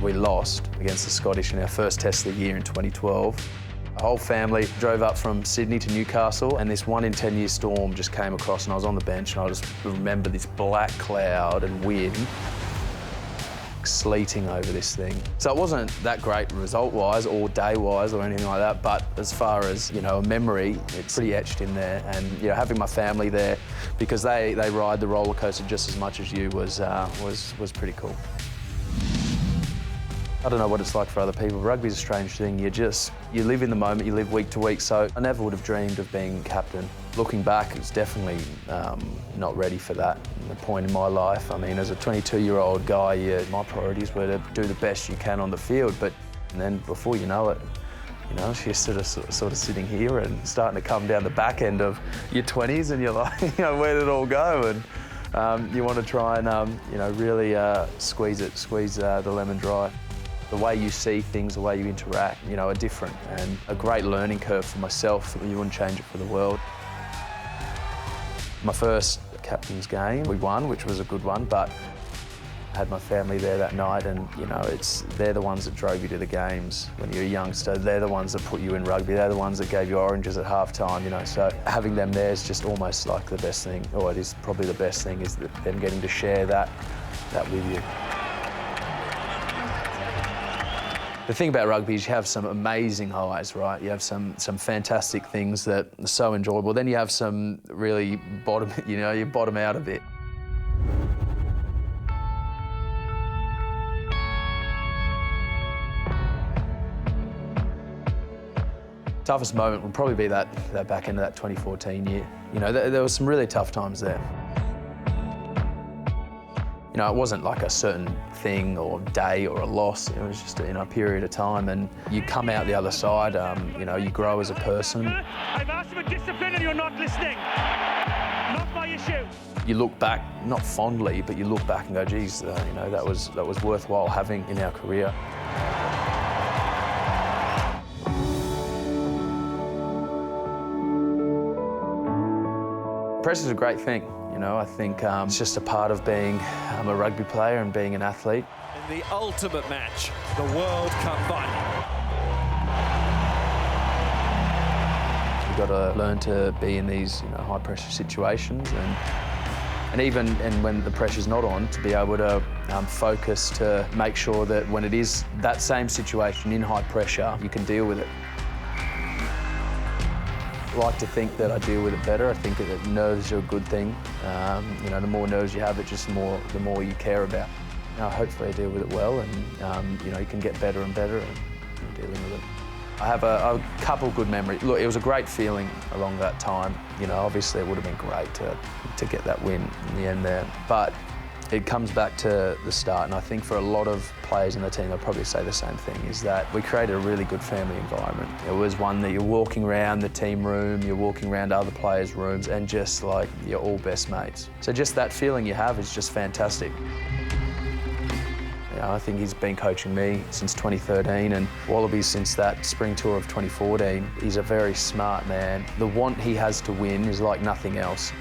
We lost against the Scottish in our first test of the year in 2012. The whole family drove up from Sydney to Newcastle, and this 1 in 10 year storm just came across, and I was on the bench, and I just remember this black cloud and wind sleeting over this thing. So it wasn't that great result-wise or day-wise or anything like that, but as far as, you know, a memory, it's pretty etched in there. And, you know, having my family there, because they ride the roller coaster just as much as you, was pretty cool. I don't know what it's like for other people. Rugby's a strange thing. You live in the moment, you live week to week, so I never would have dreamed of being captain. Looking back, it's definitely not ready for that the point in my life. I mean, as a 22-year-old guy, my priorities were to do the best you can on the field, and then before you know it, you know, you're sort of sitting here and starting to come down the back end of your 20s, and you're like, you know, where did it all go? And you want to try and, you know, really squeeze the lemon dry. The way you see things, the way you interact, you know, are different, and a great learning curve for myself. You wouldn't change it for the world. My first captain's game, we won, which was a good one, but I had my family there that night, and, you know, they're the ones that drove you to the games when you're a youngster. They're the ones that put you in rugby. They're the ones that gave you oranges at half-time, you know. So having them there is just almost like the best thing, or it is probably the best thing, is them getting to share that with you. The thing about rugby is you have some amazing highs, right? You have some fantastic things that are so enjoyable. Then you have some really you bottom out a bit. Toughest moment would probably be that back end of that 2014 year. You know, there were some really tough times there. You know, it wasn't like a certain thing or day or a loss. It was just, you know, a period of time, and you come out the other side, you know, you grow as a person. I've asked for discipline and you're not listening. Not my issue. You look back, not fondly, but you look back and go, geez, you know, that was worthwhile having in our career. Pressure's a great thing. You know, I think it's just a part of being a rugby player and being an athlete. In the ultimate match, the World Cup final. You've got to learn to be in these, you know, high-pressure situations, and when the pressure's not on, to be able to focus to make sure that when it is that same situation in high pressure, you can deal with it. I like to think that I deal with it better. I think that nerves are a good thing. You know, the more nerves you have, the more you care about. You know, hopefully I deal with it well, and you know, you can get better and better at dealing with it. I have a couple good memories. Look, it was a great feeling along that time. You know, obviously it would have been great to get that win in the end there, but it comes back to the start, and I think for a lot of players in the team, they'll probably say the same thing, is that we created a really good family environment. It was one that you're walking around the team room, you're walking around other players' rooms, and just like you're all best mates. So just that feeling you have is just fantastic. You know, I think he's been coaching me since 2013, and Wallabies since that spring tour of 2014. He's a very smart man. The want he has to win is like nothing else.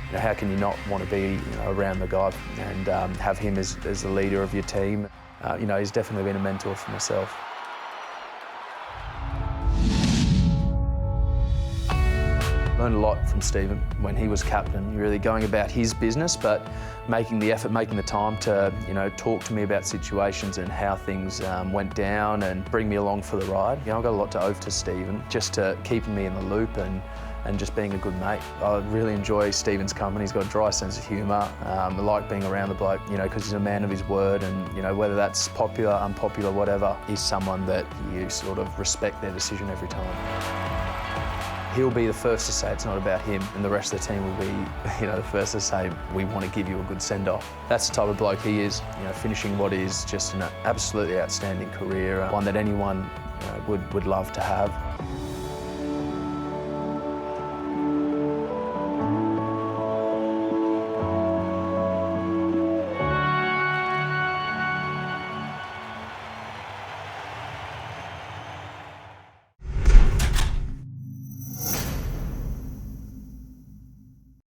You know, how can you not want to be, you know, around the guy and have him as the leader of your team? You know, he's definitely been a mentor for myself. Learned a lot from Stephen when he was captain, really going about his business, but making the effort, making the time to, you know, talk to me about situations and how things went down and bring me along for the ride. You know, I got a lot to owe to Stephen, just to keeping me in the loop and just being a good mate. I really enjoy Stephen's company. He's got a dry sense of humour. I like being around the bloke, you know, because he's a man of his word, and, you know, whether that's popular, unpopular, whatever, he's someone that you sort of respect their decision every time. He'll be the first to say it's not about him, and the rest of the team will be, you know, the first to say, we want to give you a good send-off. That's the type of bloke he is, you know, finishing what is just an absolutely outstanding career, one that anyone, you know, would love to have.